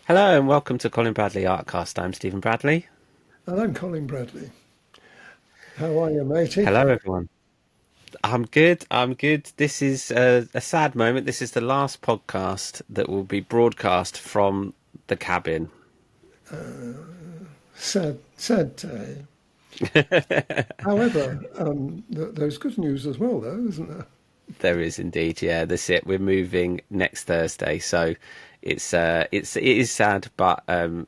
Hello and welcome to Colin Bradley Artcast. I'm Stephen Bradley. And I'm Colin Bradley. How are you, matey? Hello, everyone. I'm good. I'm good. This is a sad moment. This is the last podcast that will be broadcast from the cabin. Sad, sad day. However, there's good news as well, though, isn't there? There is indeed, yeah. That's it. We're moving next Thursday, so it is sad, but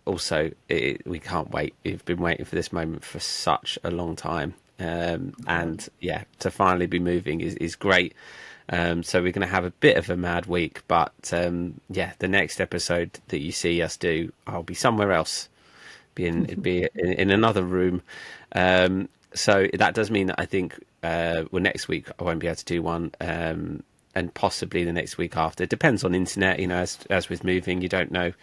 also we can't wait. We've been waiting for this moment for such a long time, and yeah, to finally be moving is great. So we're going to have a bit of a mad week, but yeah, the next episode that you see us do, I'll be somewhere else, be in another room. So that does mean that I think well, next week I won't be able to do one, and possibly the next week after. It depends on internet, as with moving, you don't know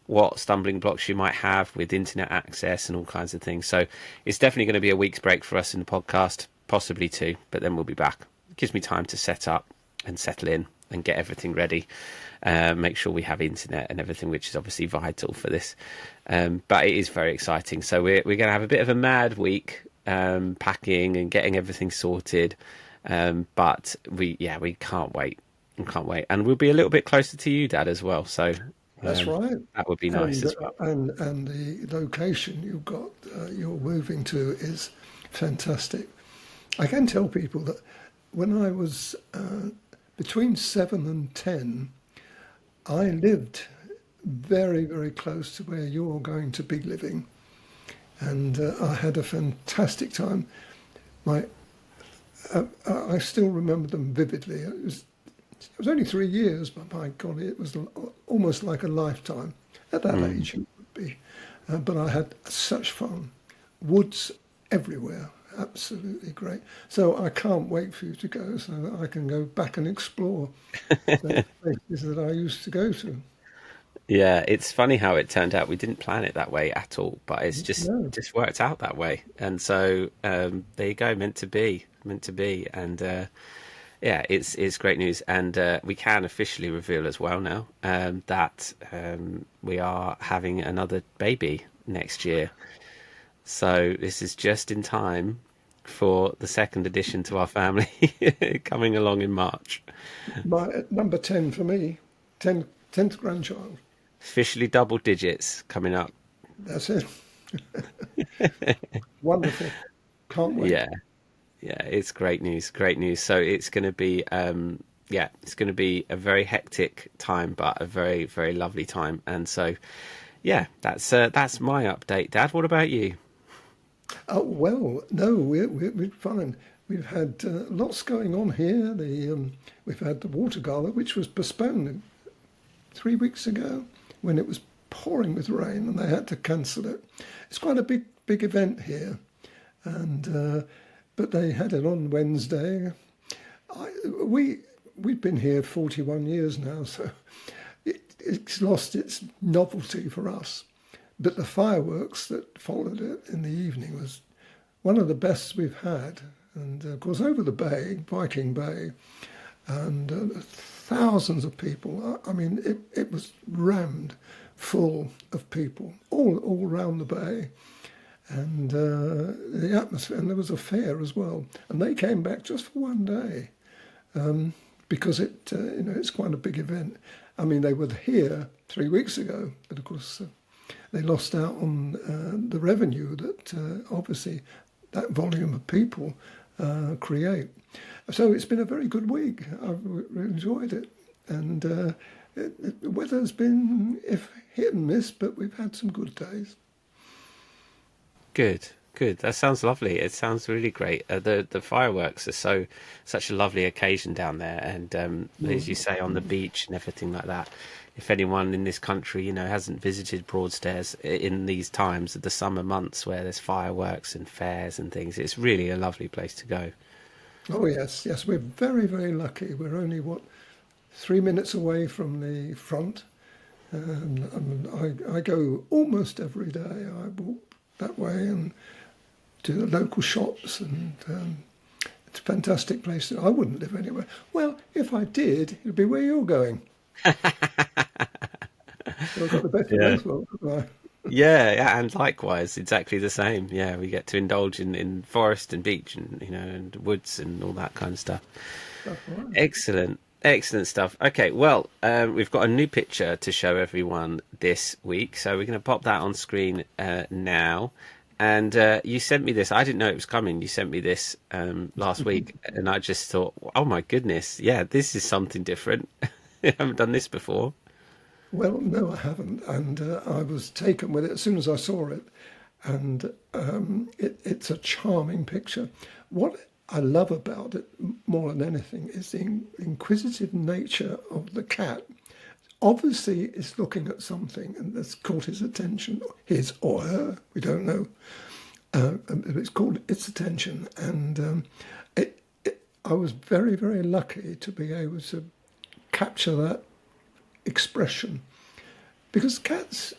what stumbling blocks you might have with internet access and all kinds of things. So it's definitely going to be a week's break for us in the podcast, possibly two, but then we'll be back. It gives me time to set up and settle in and get everything ready. Make sure we have internet and everything, which is obviously vital for this. But it is very exciting. So we're going to have a bit of a mad week, packing and getting everything sorted. But we can't wait. We can't wait, and we'll be a little bit closer to you, Dad, as well. So That's right. that would be nice And as well. and the location you've got you're moving to is fantastic. I can tell people that when I was between 7 and 10, I lived very, very close to where you're going to be living, and I had a fantastic time. My I still remember them vividly. It was only 3 years, but my God, it was almost like a lifetime. At that Mm. age, it would be. But I had such fun. Woods everywhere, absolutely great. So I can't wait for you to go so that I can go back and explore those places that I used to go to. Yeah, it's funny how it turned out. We didn't plan it that way at all, but it's just No, just worked out that way. And so there you go, meant to be. And yeah, it's great news. And we can officially reveal as well now that we are having another baby next year. So this is just in time for the second addition to our family coming along in March. my number 10 for me, 10th grandchild. Officially double digits coming up. That's it. Wonderful. Can't wait. Yeah. Yeah, it's great news, great news. So it's going to be, yeah, it's going to be a very hectic time, but a very, very lovely time. And so, yeah, that's my update, Dad. What about you? Well, no, we're fine. We've had lots going on here. We've had the water gala, which was postponed 3 weeks ago when it was pouring with rain, and they had to cancel it. It's quite a big event here, and but they had it on Wednesday. I, we we've been here 41 years now, so it's lost its novelty for us. But the fireworks that followed it in the evening was one of the best we've had. And of course, over the bay, Viking Bay, and thousands of people. I mean, it was rammed full of people all around the bay. And the atmosphere, and there was a fair as well. And they came back just for one day because it's quite a big event. I mean, they were here 3 weeks ago, but of course they lost out on the revenue that obviously that volume of people create. So it's been a very good week. I've enjoyed it, and the weather's been if hit and miss, but we've had some good days. Good, good. That sounds lovely. It sounds really great. The fireworks are such a lovely occasion down there, and as you say, on the beach and everything like that. If anyone in this country, hasn't visited Broadstairs in these times of the summer months where there's fireworks and fairs and things, it's really a lovely place to go. Oh yes, yes, we're very, very lucky. We're only 3 minutes away from the front, and I go almost every day. I walk that way and to the local shops, and it's a fantastic place. I wouldn't live anywhere. Well, if I did, it'd be where you're going. So I got the best of Yeah. both worlds, haven't I? Yeah, yeah, and likewise, exactly the same. Yeah, we get to indulge in forest and beach and and woods and all that kind of stuff. That's right. Excellent, excellent stuff. Okay, well, we've got a new picture to show everyone this week, so we're going to pop that on screen now. And you sent me this. I didn't know it was coming. You sent me this last week, and I just thought, oh my goodness, yeah, this is something different. I haven't done this before. Well, no, I haven't, and I was taken with it as soon as I saw it, and it's a charming picture. What I love about it more than anything is the inquisitive nature of the cat. Obviously, it's looking at something and that's caught his attention, his or her, we don't know. It's called its attention, and I was very, very lucky to be able to capture that expression because cats,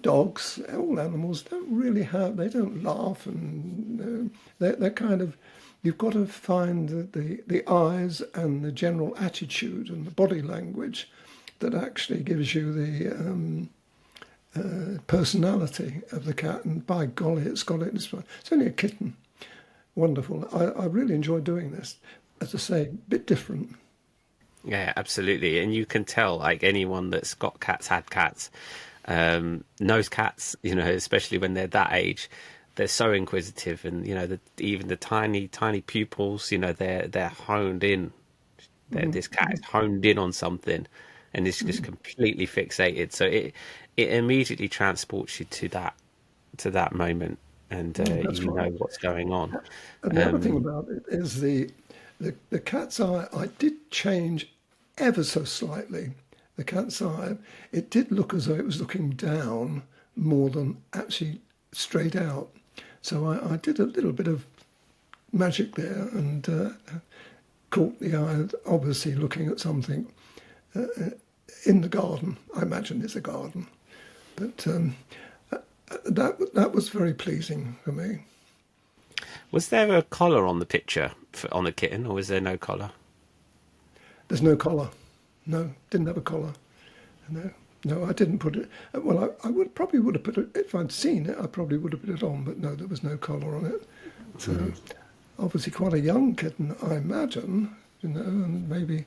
dogs, all animals don't really have, they don't laugh, and they're kind of, you've got to find the eyes and the general attitude and the body language that actually gives you the personality of the cat. And by golly, it's got it. It's only a kitten. Wonderful. I really enjoy doing this. As I say, a bit different. Yeah, absolutely. And you can tell, like anyone that's got cats, had cats, knows cats, especially when they're that age, they're so inquisitive, and even the tiny, tiny pupils, they're honed in. This cat is honed in on something, and it's just completely fixated. So it immediately transports you to that moment, and That's you know right. what's going on. And the other thing Um, about it is the cat's eye. I did change ever so slightly. The cat's eye. It did look as though it was looking down more than actually straight out. So I did a little bit of magic there and caught the eye, obviously looking at something in the garden. I imagine it's a garden, but that was very pleasing for me. was there a collar on the picture on the kitten, or was there no collar? There's no collar. No, didn't have a collar. No, no, I didn't put it. Well, I would have put it if I'd seen it. I probably would have put it on, but no, there was no collar on it. So obviously quite a young kitten, I imagine. And maybe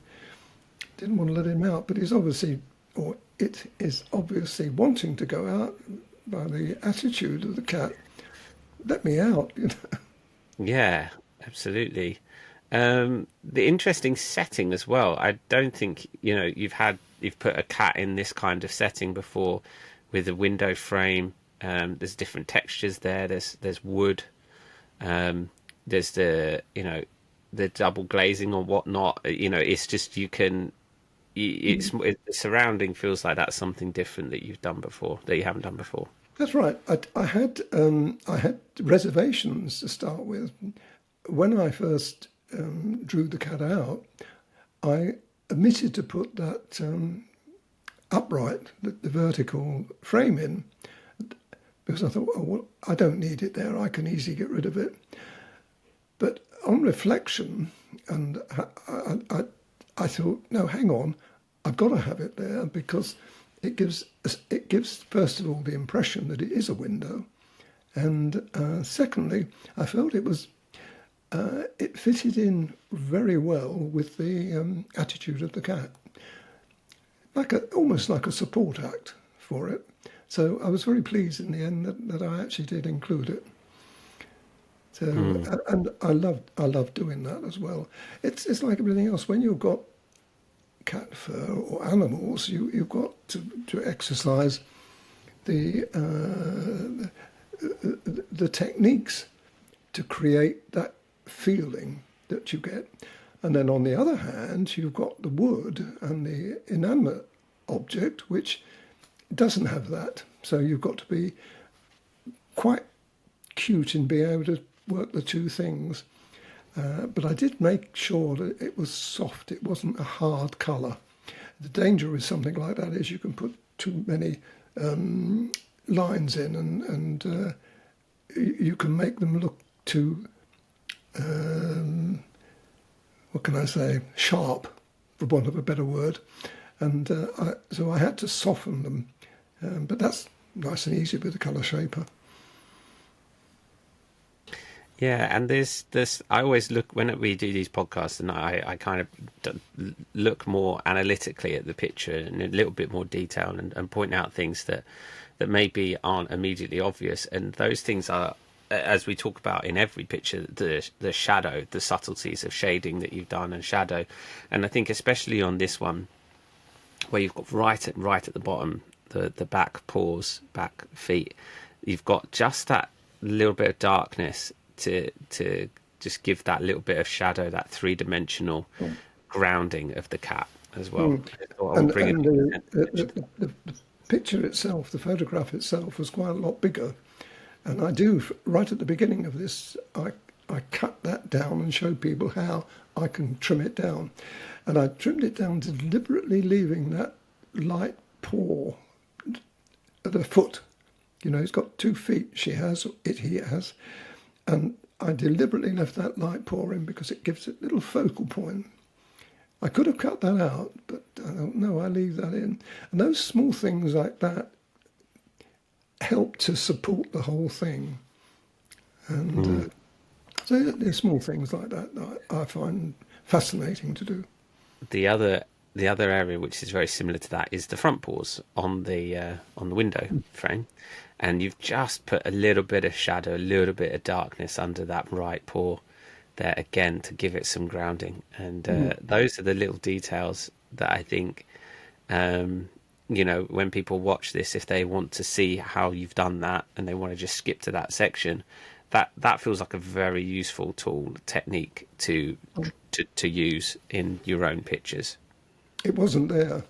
didn't want to let him out, but he's obviously, or it is obviously wanting to go out by the attitude of the cat. Let me out. Yeah, absolutely. The interesting setting as well. I don't think you've put a cat in this kind of setting before, with a window frame. There's different textures there. There's wood. There's the double glazing or whatnot. It's just the surrounding feels like that's something different that you've done before, that you haven't done before. That's right. I had reservations to start with. When I first drew the cat out, I omitted to put that upright, the vertical frame in, because I thought, oh, well, I don't need it there. I can easily get rid of it. But on reflection, and I thought, no, hang on, I've got to have it there because it gives first of all the impression that it is a window, and secondly, I felt it fitted in very well with the attitude of the cat, almost like a support act for it. So I was very pleased in the end that I actually did include it. So and I love doing that as well. It's like everything else. When you've got cat fur or animals, you've got to exercise the techniques to create that feeling that you get. And then on the other hand, you've got the wood and the inanimate object, which doesn't have that. So you've got to be quite cute in being able to work the two things. But I did make sure that it was soft. It wasn't a hard colour. The danger with something like that is you can put too many lines in, and you can make them look too, what can I say, sharp, for want of a better word. And so I had to soften them But that's nice and easy with the colour shaper. Yeah, and there's this. I always look when we do these podcasts, and I kind of look more analytically at the picture and a little bit more detail, and point out things that maybe aren't immediately obvious. And those things are, as we talk about in every picture, the shadow, the subtleties of shading that you've done, and shadow. And I think especially on this one, where you've got right at the bottom, the back paws, back feet, you've got just that little bit of darkness to just give that little bit of shadow, that three-dimensional grounding of the cat as well. Mm. I will And bring it. the picture itself, the photograph itself, was quite a lot bigger. And I do, right at the beginning of this, I cut that down and showed people how I can trim it down. And I trimmed it down deliberately, leaving that light paw at the foot. You know, he's got 2 feet, he has. And I deliberately left that light paw in because it gives it a little focal point. I could have cut that out, but I don't know, I leave that in. And those small things like that help to support the whole thing. And so there's small things like that I find fascinating to do. The other area which is very similar to that is the front paws on the window frame, and you've just put a little bit of shadow, a little bit of darkness under that right paw there again to give it some grounding. And those are the little details that I think, when people watch this, if they want to see how you've done that and they want to just skip to that section, that feels like a very useful tool technique to use in your own pictures. It wasn't there.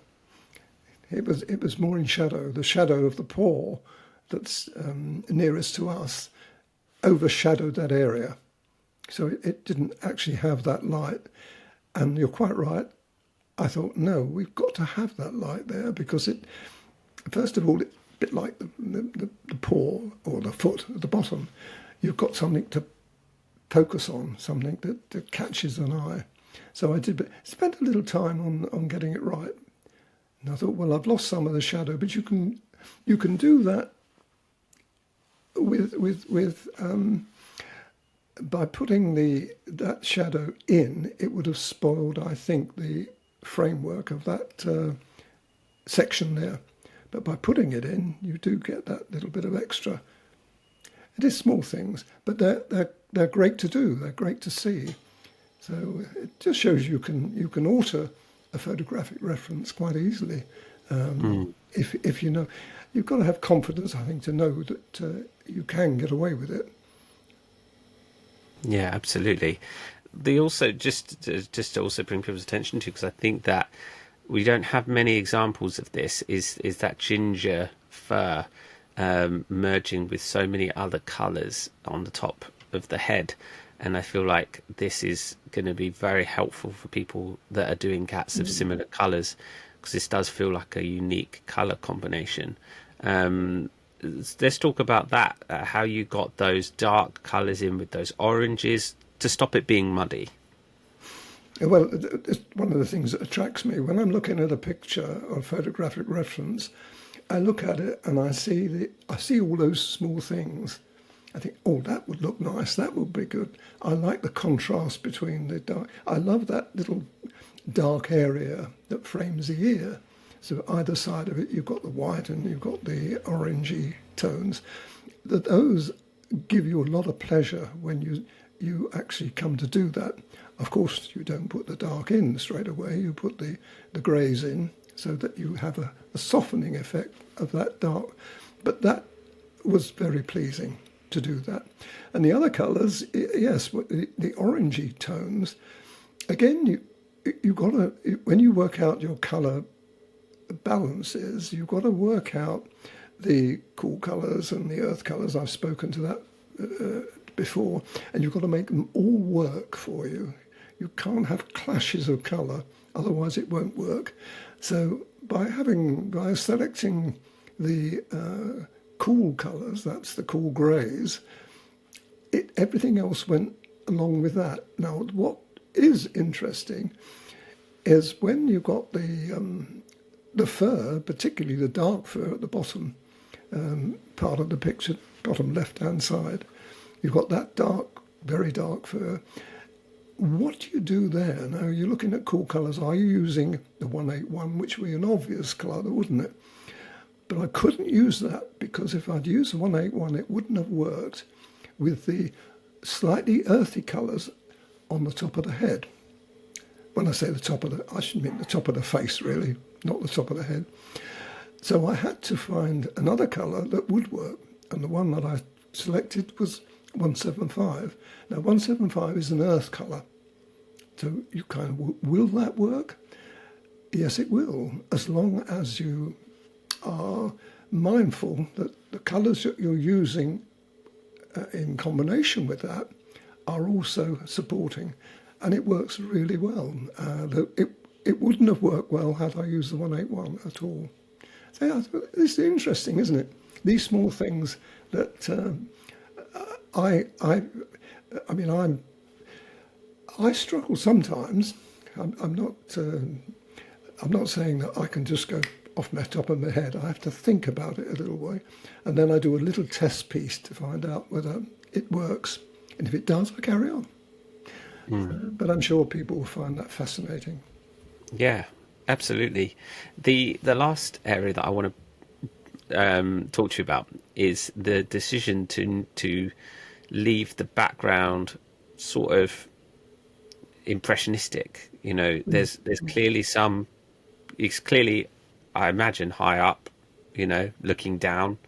It was more in shadow. The shadow of the paw that's nearest to us overshadowed that area. So it didn't actually have that light. And you're quite right. I thought, no, we've got to have that light there because first of all, it's a bit like the paw or the foot at the bottom. You've got something to focus on, something that catches an eye. So I did spend a little time on getting it right. And I thought, well, I've lost some of the shadow, but you can do that with by putting that shadow in. It would have spoiled, I think, the framework of that section there. But by putting it in, you do get that little bit of extra. It is small things, but they're great to do. They're great to see. So it just shows you can alter a photographic reference quite easily. If you know, you've got to have confidence, I think, to know that you can get away with it. Yeah, absolutely. They also just to also bring people's attention to, because I think that we don't have many examples of this, is that ginger fur merging with so many other colours on the top of the head. And I feel like this is going to be very helpful for people that are doing cats of similar colours, because this does feel like a unique colour combination. Let's talk about that, how you got those dark colours in with those oranges to stop it being muddy. Well, it's one of the things that attracts me. When I'm looking at a picture or photographic reference, I look at it and I see all those small things. I think, oh, that would look nice. That would be good. I like the contrast between the dark. I love that little dark area that frames the ear. So either side of it, you've got the white and you've got the orangey tones. Those give you a lot of pleasure when you actually come to do that. Of course, you don't put the dark in straight away. You put the greys in so that you have a softening effect of that dark. But that was very pleasing to do that. And the other colours, yes, the orangey tones, again, you got to, when you work out your colour balances, you've got to work out the cool colours and the earth colours. I've spoken to that before, and you've got to make them all work for you. You can't have clashes of colour, otherwise it won't work. So by selecting the cool colours, that's the cool greys, everything else went along with that. Now, what is interesting is when you've got the the fur, particularly the dark fur at the bottom part of the picture, bottom left-hand side, you've got that dark, very dark fur. What do you do there? Now, you're looking at cool colours. Are you using the 181, which would be an obvious colour, wouldn't it? But I couldn't use that because if I'd used the 181, it wouldn't have worked with the slightly earthy colours on the top of the head. When I say the top of the, I should mean the top of the face, really, not the top of the head. So I had to find another colour that would work, and the one that I selected was 175. Now, 175 is an earth colour, so you kind of, will that work? Yes, it will, as long as you are mindful that the colours that you're using in combination with that are also supporting, and it works really well. It wouldn't have worked well had I used the 181 at all. So yeah, this is interesting, isn't it? These small things that I struggle sometimes. I'm not saying that I can just go off my top of my head. I have to think about it a little way, and then I do a little test piece to find out whether it works. And if it does, I carry on. But I'm sure people will find that fascinating. Yeah, absolutely. The last area that I want to talk to you about is the decision to leave the background sort of impressionistic. You know, there's clearly some. It's clearly, I imagine, high up. You know, looking down,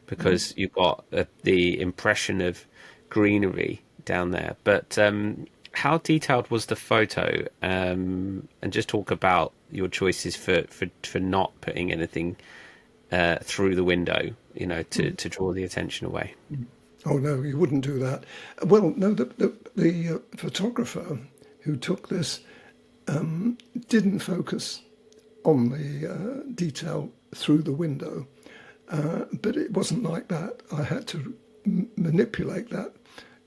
because you've got the impression of greenery down there. But how detailed was the photo? And just talk about your choices for not putting anything through the window, you know, to draw the attention away. Oh no, you wouldn't do that. Well, no, the photographer who took this didn't focus on the detail through the window, but it wasn't like that. I had to manipulate that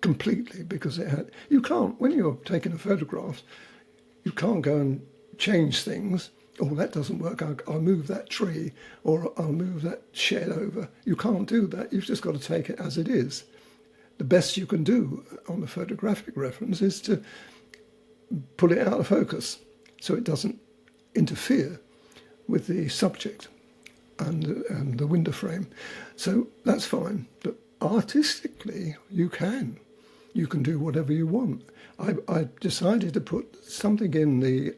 completely because it had. You can't, when you're taking a photograph, you can't go and change things. Oh, that doesn't work. I'll move that tree, or I'll move that shed over. You can't do that. You've just got to take it as it is. The best you can do on the photographic reference is to pull it out of focus so it doesn't interfere with the subject and the window frame. So that's fine. But artistically, you can do whatever you want. I decided to put something in the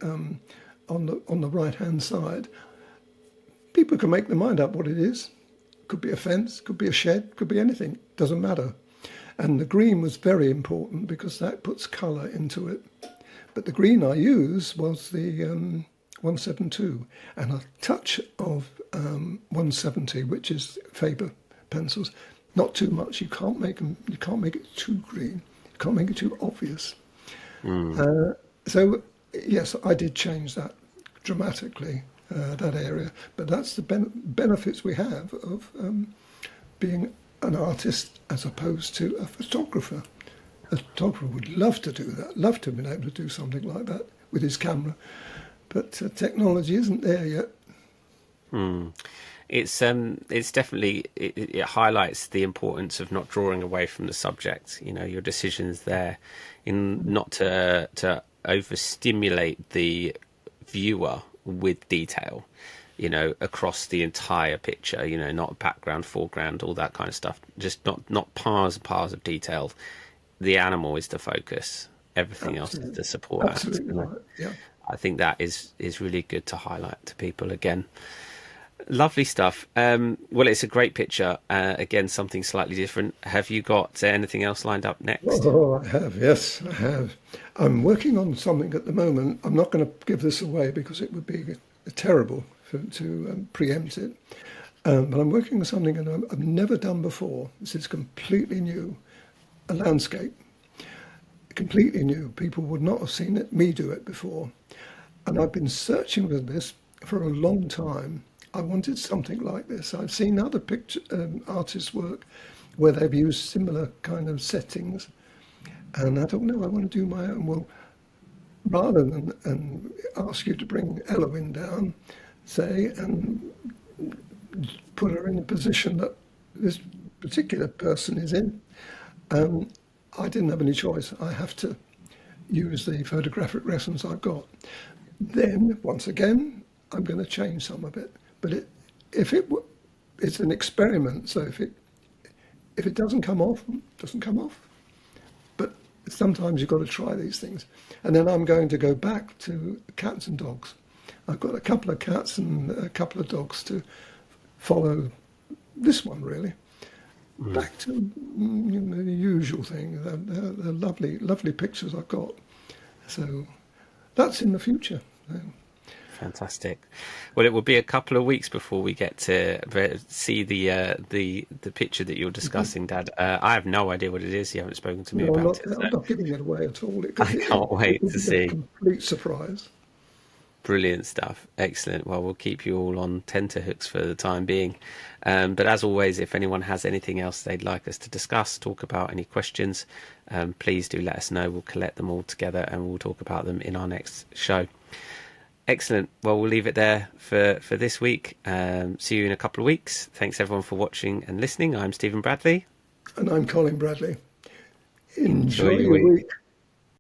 on the right hand side. People can make their mind up what it is. Could be a fence, could be a shed, could be anything. Doesn't matter. And the green was very important because that puts colour into it. But the green I used was the 172 and a touch of 170, which is Faber pencils. Not too much. You can't make it too green. You can't make it too obvious. So yes, I did change that dramatically, that area. But that's the benefits we have of being an artist as opposed to a photographer. A photographer would love to do that, love to have been able to do something like that with his camera. But technology isn't there yet. It's definitely it highlights the importance of not drawing away from the subject. You know, your decisions there in not to overstimulate the viewer with detail. You know, across the entire picture. You know, not background, foreground, all that kind of stuff. Just not piles and piles of detail. The animal is the focus. Everything else is the support. Absolutely right. Yeah. I think that is really good to highlight to people again. Lovely stuff. Well, it's a great picture. Again, something slightly different. Have you got anything else lined up next? Oh, I have. Yes, I have. I'm working on something at the moment. I'm not going to give this away because it would be terrible to preempt it. But I'm working on something that I've never done before. This is completely new. A landscape. Completely new. People would not have seen me do it before. And I've been searching for this for a long time. I wanted something like this. I've seen other artists' work where they've used similar kind of settings. And I thought, no, I want to do my own. Well, rather than ask you to bring Eloin down, say, and put her in the position that this particular person is in. Um, I didn't have any choice. I have to use the photographic reference I've got. Then, once again, I'm going to change some of it. But if it's an experiment, so if it doesn't come off, it doesn't come off. But sometimes you've got to try these things. And then I'm going to go back to cats and dogs. I've got a couple of cats and a couple of dogs to follow this one, really. Back to the usual thing. The lovely, lovely pictures I've got. So that's in the future. Fantastic. Well, it will be a couple of weeks before we get to see the picture that you're discussing, Dad. I have no idea what it is. You haven't spoken to me No, about it. I'm not giving it away at all. I can't wait It to will be a see. complete surprise. Brilliant stuff. Excellent. Well, we'll keep you all on tenterhooks for the time being. But as always, if anyone has anything else they'd like us to discuss, talk about, any questions, please do let us know. We'll collect them all together and we'll talk about them in our next show. Excellent. Well, we'll leave it there for this week. See you in a couple of weeks. Thanks everyone for watching and listening. I'm Stephen Bradley. And I'm Colin Bradley. Enjoy Enjoy your your week. week.